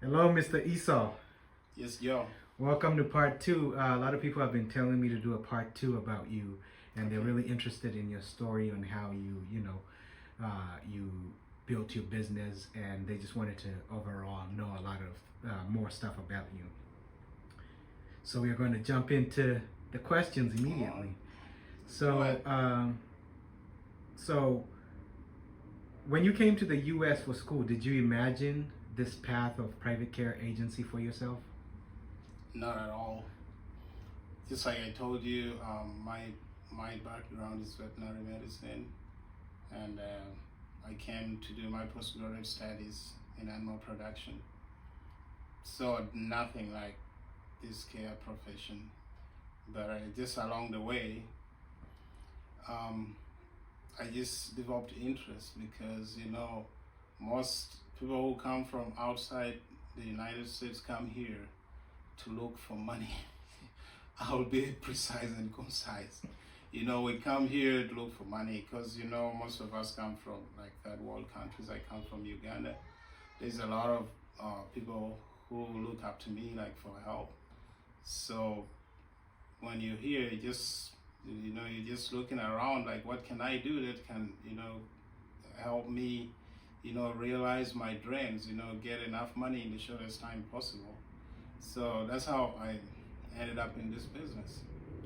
Hello, Mr. Esau. Yes, yo. Welcome to part two. A lot of people have been telling me to do a part two about you, and they're really interested in your story on how you built your business, and they just wanted to overall know a lot of more stuff about you. So we are going to jump into the questions immediately. So when you came to the U.S. for school, did you imagine this path of private care agency for yourself? Not at all. Just like I told you, my background is veterinary medicine, and I came to do my postgraduate studies in animal production. So nothing like this care profession, but just along the way, I just developed interest because most people who come from outside the United States come here to look for money. I'll be precise and concise. We come here to look for money because most of us come from like third world countries. I come from Uganda. There's a lot of people who look up to me like for help. So when you're here, you're just looking around like, what can I do that can help me realize my dreams, get enough money in the shortest time possible. So that's how I ended up in this business.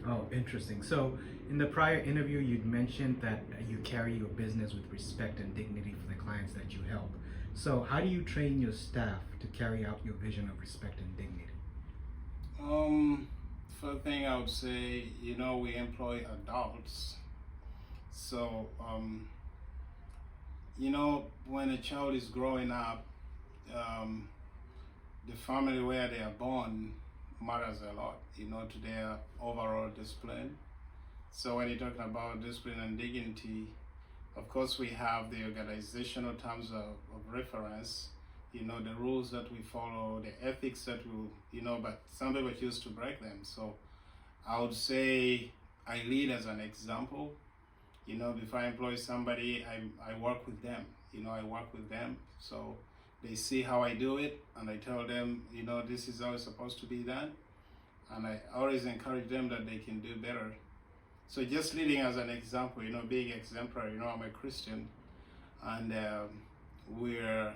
Oh, interesting. So in the prior interview, you'd mentioned that you carry your business with respect and dignity for the clients that you help. So how do you train your staff to carry out your vision of respect and dignity? First thing I would say, we employ adults. So, when a child is growing up, the family where they are born matters a lot, to their overall discipline. So when you're talking about discipline and dignity, of course we have the organizational terms of reference, the rules that we follow, the ethics that we, but some people choose to break them. So I would say I lead as an example. Before I employ somebody, I work with them. I work with them. So they see how I do it, and I tell them, this is how it's supposed to be done. And I always encourage them that they can do better. So just leading as an example, being exemplary. I'm a Christian, and we're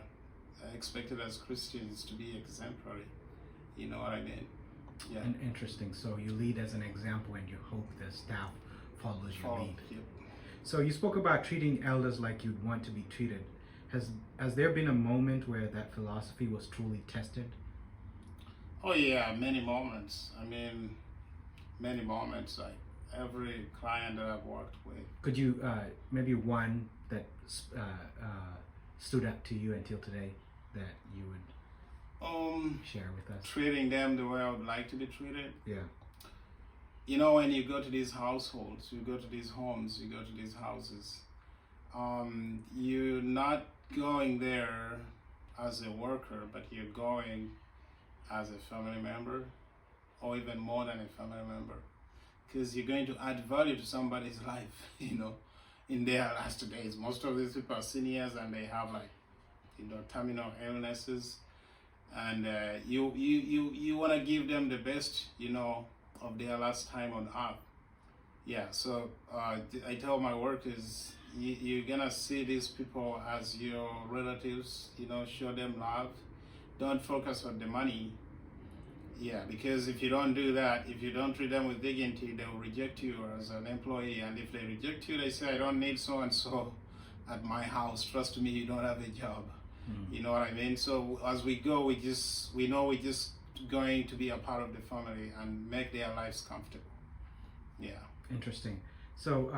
expected as Christians to be exemplary. You know what I mean? Yeah. And interesting. So you lead as an example, and you hope the staff follows your lead. Yep. So you spoke about treating elders like you'd want to be treated. Has there been a moment where that philosophy was truly tested? Oh yeah, many moments. I mean, many moments. Like every client that I've worked with. Could you maybe one that stood up to you until today that you would share with us? Treating them the way I would like to be treated. Yeah. When you go to these households, you go to these homes, you go to these houses, you're not going there as a worker, but you're going as a family member, or even more than a family member, because you're going to add value to somebody's life, in their last days. Most of these people are seniors, and they have terminal illnesses, and you want to give them the best, of their last time on earth. Yeah, so I tell my workers, you're gonna see these people as your relatives, show them love. Don't focus on the money. Yeah, because if you don't do that, if you don't treat them with dignity, they will reject you as an employee. And if they reject you, they say, I don't need so-and-so at my house. Trust me, you don't have a job. Mm-hmm. You know what I mean? So as we go, we know we're just going to be a part of the family and make their lives comfortable. Yeah. Interesting. So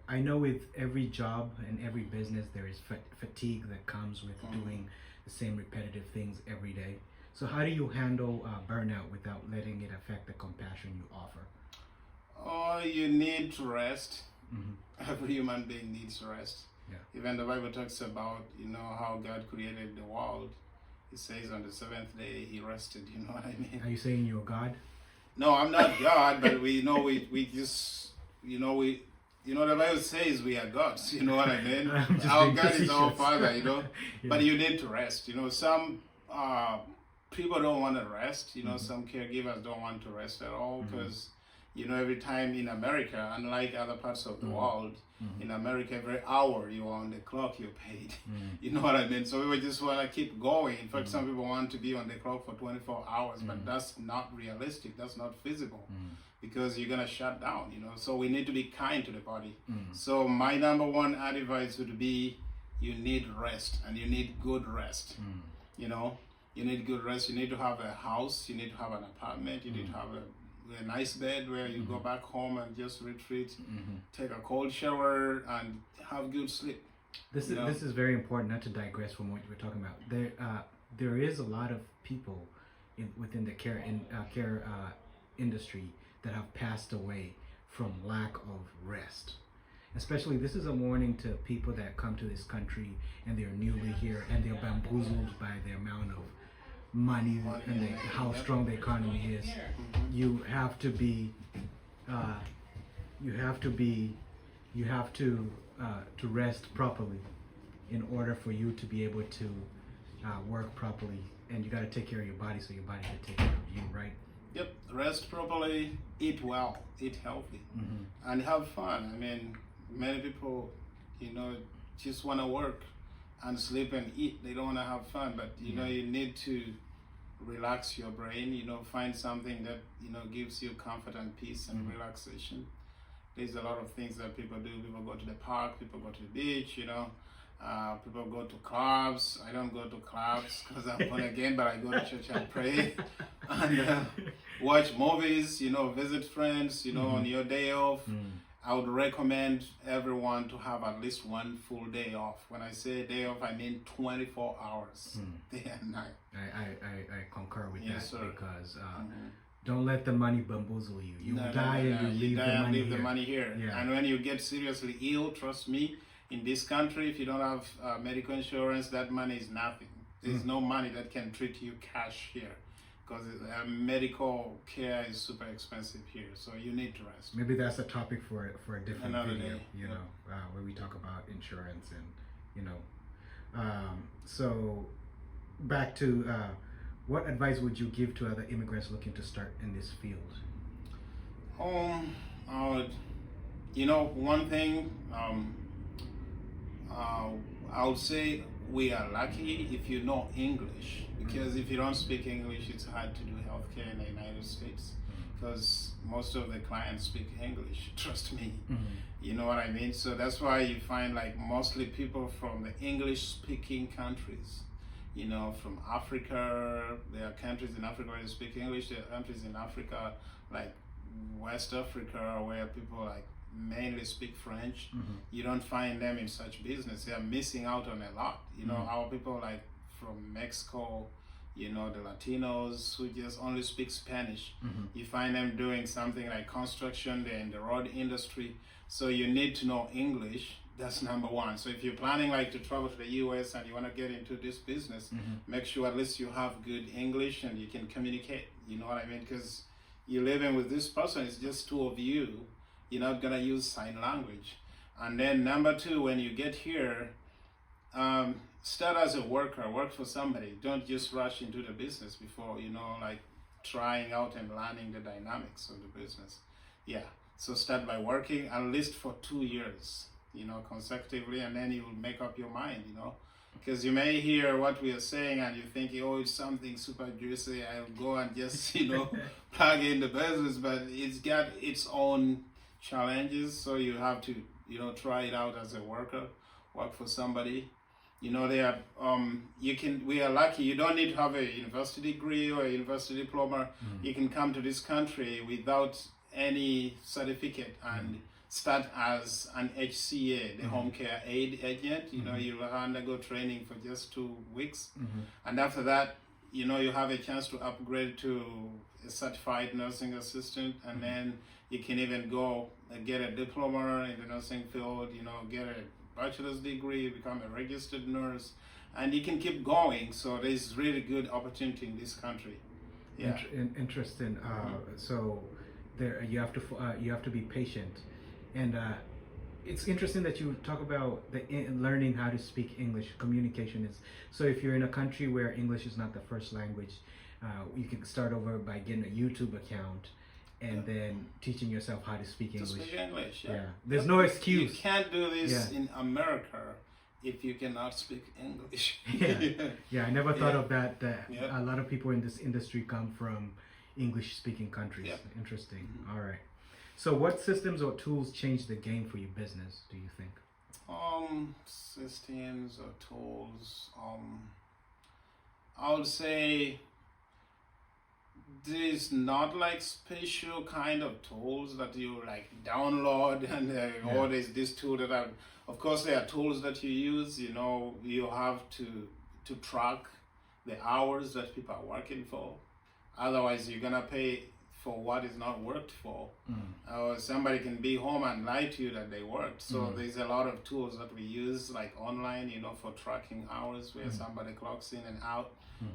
I know with every job and every business, there is fatigue that comes with doing the same repetitive things every day. So how do you handle burnout without letting it affect the compassion you offer? Oh, you need to rest. Mm-hmm. Every human being needs rest. Yeah. Even the Bible talks about, how God created the world. It says on the seventh day he rested. You know what I mean? Are you saying you're God? No, I'm not God, but we just, the Bible says we are gods. You know what I mean? I'm just Our being God is our facetious. Father. Yeah. But you need to rest. Some people don't want to rest. Mhm. Some caregivers don't want to rest at all Mhm. because every time in America, unlike other parts of the Mhm. world, Mhm. in America, every hour you're on the clock, you're paid. Mhm. You know what I mean? So we just want to keep going. In fact, Mhm. some people want to be on the clock for 24 hours, but Mhm. that's not realistic. That's not feasible Mhm. because you're going to shut down, So we need to be kind to the body. Mhm. So my number one advice would be you need rest, and you need good rest. Mhm. You need good rest. You need to have a house. You need to have an apartment. You need to have a nice bed where you go back home and just retreat, Mhm. take a cold shower, and have good sleep. This is very important. Not to digress from what you were talking about. There is a lot of people within the care industry that have passed away from lack of rest. Especially, this is a warning to people that come to this country and they're newly here and they're bamboozled by the amount of money and how strong the economy is. You have to be, to rest properly in order for you to be able to work properly, and you got to take care of your body so your body can take care of you, right? Yep. Rest properly, eat well, eat healthy, and have fun. I mean, many people, just want to work and sleep and eat. They don't want to have fun, but you need to relax your brain. Find something that gives you comfort and peace and relaxation. There's a lot of things that people do. People go to the park, people go to the beach, people go to clubs. I don't go to clubs because I'm born again, but I go to church and pray and watch movies, visit friends, on your day off. I would recommend everyone to have at least one full day off. When I say day off, I mean 24 hours, day and night. I concur with Yes, that, sir. because don't let the money bamboozle you. You die and you leave the money here. Yeah. And when you get seriously ill, trust me, in this country, if you don't have medical insurance, that money is nothing. There's no money that can treat you cash here, because medical care is super expensive here. So you need to rest. Maybe that's a topic for a different Another video, day. Where we talk about insurance and so back to what advice would you give to other immigrants looking to start in this field? One thing, I would say we are lucky if you know English, because if you don't speak English, it's hard to do healthcare in the United States, because most of the clients speak English, trust me. You know what I mean? So that's why you find like mostly people from the English-speaking countries, from Africa. There are countries in Africa where they speak English. There are countries in Africa, like West Africa, where people like mainly speak French. You don't find them in such business. They are missing out on a lot. Our people like from Mexico, the Latinos who just only speak Spanish. You find them doing something like construction. They're in the road industry. So you need to know English. That's number one. So if you're planning like to travel to the US and you want to get into this business, make sure at least you have good English and you can communicate. You know what I mean? Because you're living with this person, it's just two of you. You're not gonna use sign language. And then number two, when you get here, start as a worker, work for somebody. Don't just rush into the business before, like trying out and learning the dynamics of the business. Yeah, so start by working at least for 2 years, consecutively, and then you'll make up your mind, because you may hear what we are saying and you think, oh, it's something super juicy, I'll go and just, plug in the business, but it's got its own challenges, so you have to, try it out as a worker, work for somebody. We are lucky, you don't need to have a university degree or a university diploma. You can come to this country without any certificate and start as an HCA, the home care aid agent. You'll undergo training for just 2 weeks. And after that, you have a chance to upgrade to a certified nursing assistant, and then you can even go and get a diploma in the nursing field, get a bachelor's degree, become a registered nurse, and you can keep going. So there's really good opportunity in this country. Yeah. Interesting. So there you have to be patient, and it's interesting that you talk about learning how to speak English. Communication is so. If you're in a country where English is not the first language, you can start over by getting a YouTube account, and then teaching yourself how to speak English. To speak English, yeah. There's no excuse. You can't do this in America if you cannot speak English. I never thought of that. A lot of people in this industry come from English-speaking countries. Interesting. All right. So, what systems or tools changed the game for your business, do you think? Systems or tools. I would say there's not like special kind of tools that you like download and or there's this tool that of course there are tools that you use, you know, you have to track the hours that people are working for, otherwise you're gonna pay for what is not worked for. Or somebody can be home and lie to you that they worked. So there's a lot of tools that we use like online, you know, for tracking hours where somebody clocks in and out.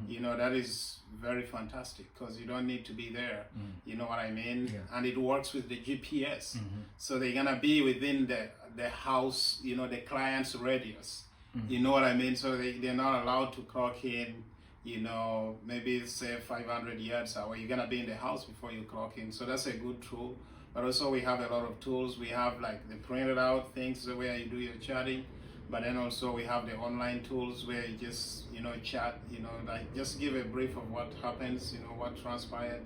You know, that is very fantastic because you don't need to be there. You know what I mean? And it works with the GPS. So they're gonna be within the house, you know, the client's radius. You know what I mean? So they're not allowed to clock in, you know, maybe say 500 yards away. You're gonna be in the house before you clock in. So that's a good tool. But also we have a lot of tools. We have like the printed out things where you do your chatting. But then also we have the online tools where you just, you know, chat, you know, like just give a brief of what happens, you know, what transpired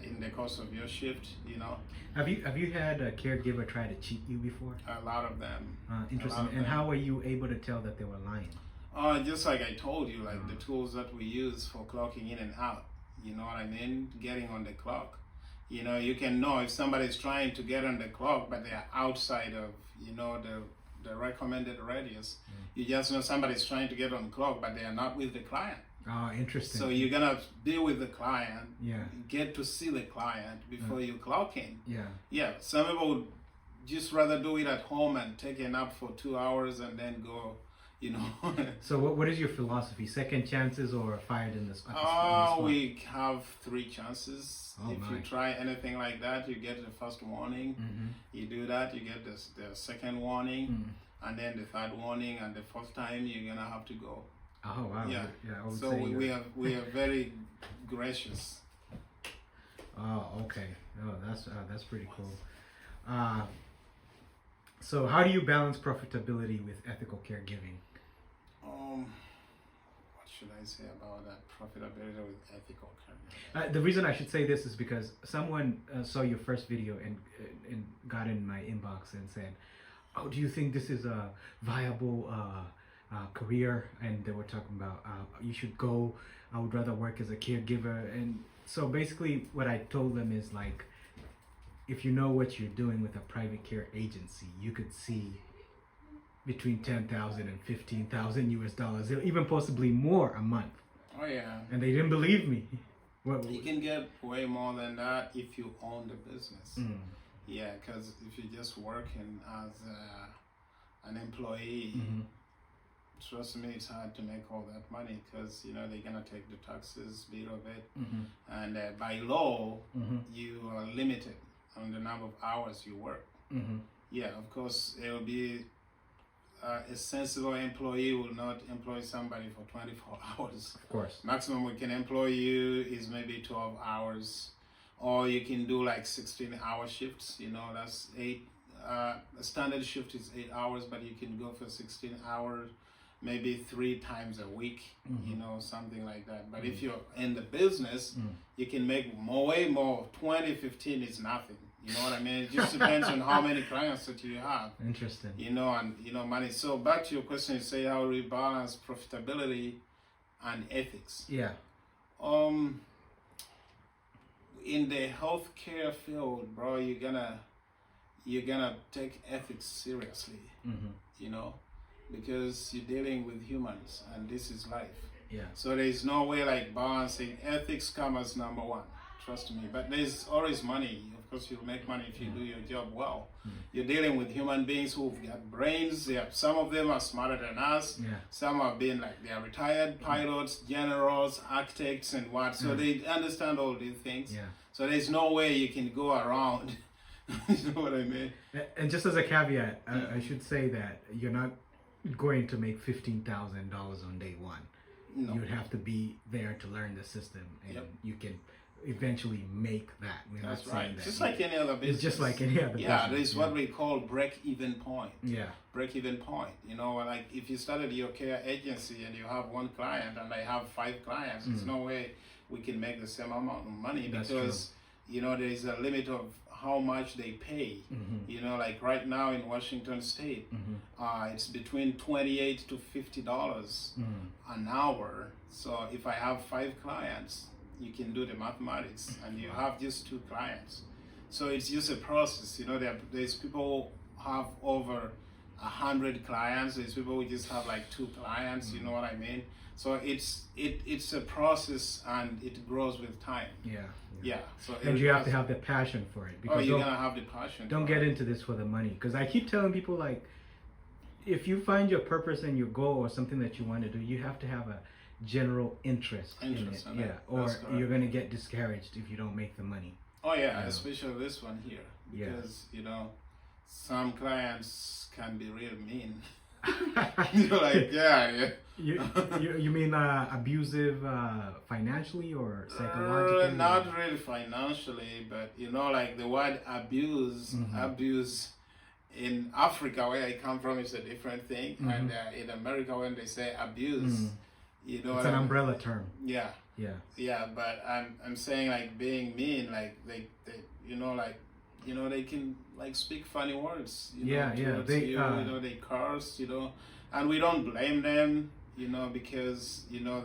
in the course of your shift, you know. Have you had a caregiver try to cheat you before? A lot of them. Interesting. And how were you able to tell that they were lying? Just like I told you, like the tools that we use for clocking in and out, you know what I mean? Getting on the clock. You know, you can know if somebody's trying to get on the clock, but they are outside of, you know, the recommended radius. You just know somebody's trying to get on the clock, but they are not with the client. Oh, interesting. So you're gonna be with the client, get to see the client before you clock in. Some people would just rather do it at home and take a nap for 2 hours and then go, you know. So what is your philosophy? Second chances or fired in this? We have 3 chances. If you try anything like that, you get the first warning. You do that, you get the second warning, and then the third warning, and the fourth time you're gonna have to go. Oh wow! So we are very gracious. Oh, okay. Oh, that's pretty cool. So how do you balance profitability with ethical caregiving? What should I say about that? Profitability with ethical caregiving. The reason I should say this is because someone saw your first video and got in my inbox and said, "Oh, do you think this is a viable career?" And they were talking about you should go. I would rather work as a caregiver. And so basically, what I told them is like, if you know what you're doing with a private care agency, you could see between $10,000 and $15,000 US, even possibly more a month. Oh yeah. And they didn't believe me. You can get way more than that if you own the business. Yeah, because if you're just working as an employee, trust me, it's hard to make all that money because, you know, they're gonna take the taxes bit of it, and by law, you are limited on the number of hours you work. Yeah, of course, it will be a sensible employee will not employ somebody for 24 hours. Of course. Maximum we can employ you is maybe 12 hours, or you can do like 16-hour shifts. You know, that's 8. A standard shift is 8 hours, but you can go for 16 hours, maybe 3 times a week. You know, something like that. But if you're in the business, you can make way more. 20, 15 is nothing. You know what I mean? It just depends on how many clients that you have. Interesting. You know, and you know, money. So back to your question, you say how we balance profitability and ethics. Yeah. In the healthcare field, bro, you're gonna take ethics seriously. You know, because you're dealing with humans, and this is life. Yeah. So there's no way like balancing. Ethics come as number 1. Trust me. But there's always money. Of course, you'll make money if you do your job well. You're dealing with human beings who've got brains. Some of them are smarter than us. Some have been like they are retired pilots, generals, architects, and what. So they understand all these things. So there's no way you can go around You know what I mean? And just as a caveat, I should say that you're not going to make $15,000 on day one. No. You would have to be there to learn the system, and Yep. you can eventually make that. We're That's not saying right. that. Just like any other business. It's just like any other Yeah, business. there's what we call break-even point. Yeah. Break-even point. You know, like if you started your care agency and you have one client and I have 5 clients, there's no way we can make the same amount of money That's because, you know, there is a limit of how much they pay. You know, like right now in Washington State, it's between $28 to $50 an hour. So if I have 5 clients, you can do the mathematics, and you have just 2 clients. So it's just a process. You know, there's people who have over 100 clients. There's people who just have like 2 clients. You know what I mean? So it's a process, and it grows with time. Yeah. So And you have to have the passion for it. Oh, you're gonna have the passion. Don't get into this for the money, because I keep telling people, like, if you find your purpose and your goal or something that you want to do, you have to have a general interest in it. Yeah, or you're gonna get discouraged if you don't make the money. Oh yeah, especially this one here, because you know, some clients can be real mean. You're like, yeah. You mean abusive financially or psychologically? Not really financially, but you know, like the word abuse, abuse in Africa where I come from is a different thing, and in America when they say abuse, you know, it's an umbrella term. Yeah. But I'm saying like being mean, like they you know, like, you know, they can like speak funny words. You know, they you know, they curse, you know, and we don't blame them, you know, because you know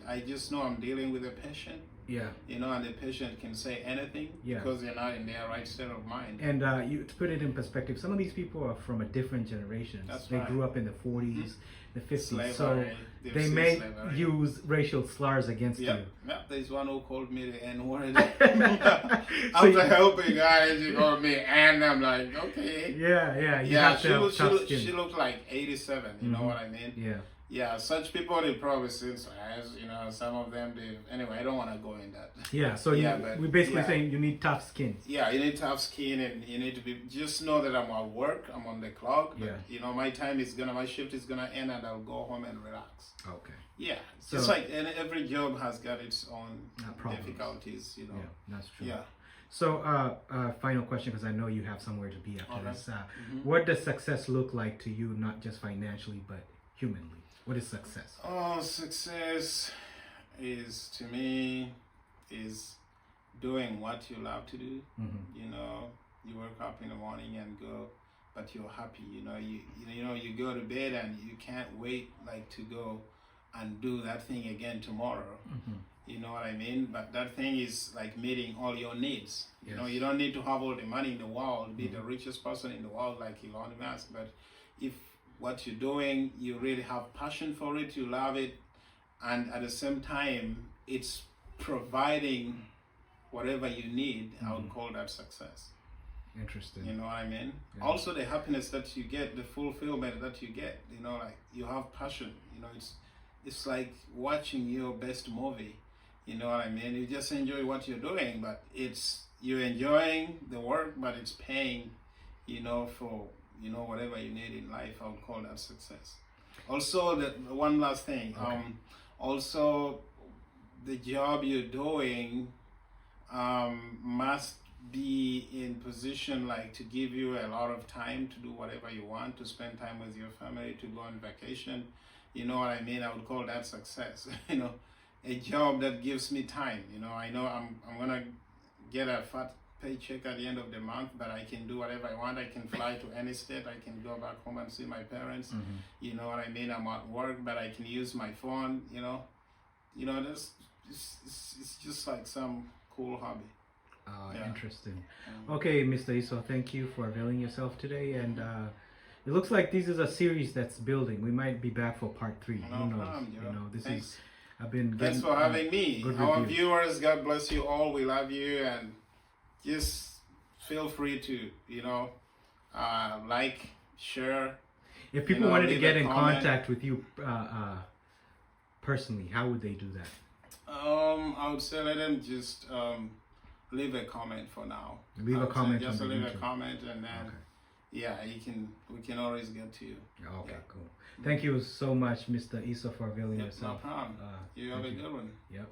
I just know I'm dealing with a patient. Yeah. You know, and the patient can say anything because they're not in their right state of mind. And to put it in perspective, some of these people are from a different generation. They grew up in the 40s, the 50s, slavery, so they may slavery. use racial slurs against you. Yeah, there's one who called me the N-word. After helping guys, she called me, and I'm like, okay. Yeah. She looked like 87. You know what I mean? Yeah, such people, they probably seen as, you know, some of them, anyway, I don't want to go in that. Yeah, so we're basically saying you need tough skin. Yeah, you need tough skin, and you need to just know that I'm at work, I'm on the clock, but, you know, my shift is gonna end, and I'll go home and relax. Okay. Yeah, so, just like every job has got its own difficulties, you know. Yeah, that's true. Yeah. So, final question, because I know you have somewhere to be after this. What does success look like to you, not just financially, but humanly? What is success? Oh, success is, to me, is doing what you love to do. You know, you wake up in the morning and go, but you're happy. You know, you go to bed and you can't wait like to go and do that thing again tomorrow. You know what I mean? But that thing is like meeting all your needs. You know, you don't need to have all the money in the world, be the richest person in the world like Elon Musk, but if what you're doing, you really have passion for it, you love it, and at the same time, it's providing whatever you need, I would call that success. Interesting. You know what I mean? Yeah. Also, the happiness that you get, the fulfillment that you get, you know, like you have passion, you know, it's like watching your best movie, you know what I mean? You just enjoy what you're doing, but you're enjoying the work, but it's paying, you know, for, you know, whatever you need in life. I would call that success. Also, the one last thing, also the job you're doing must be in position like to give you a lot of time to do whatever you want, to spend time with your family, to go on vacation. You know what I mean? I would call that success. You know, a job that gives me time. You know, I know I'm gonna get a fat paycheck at the end of the month, but I can do whatever I want. I can fly to any state. I can go back home and see my parents. You know what I mean? I'm at work, but I can use my phone. You know, it's just like some cool hobby. Interesting. Okay, Mr. Esau, thank you for availing yourself today, and it looks like this is a series that's building. We might be back for part 3. No Who knows? problem, you know, this Thanks. is. I've been. Thanks for having me. Our reviews. viewers, God bless you all. We love you, and just feel free to, you know, like, share. If people wanted to get in contact with you personally, how would they do that? I would say let them just leave a comment for now. Leave a comment just on the leave YouTube. a comment, and then Okay. yeah, we can always get to you. Okay, Yeah. cool. Thank you so much, Mr. Esau, for availing Yep, no yourself. problem. You have a thank good one. Yep.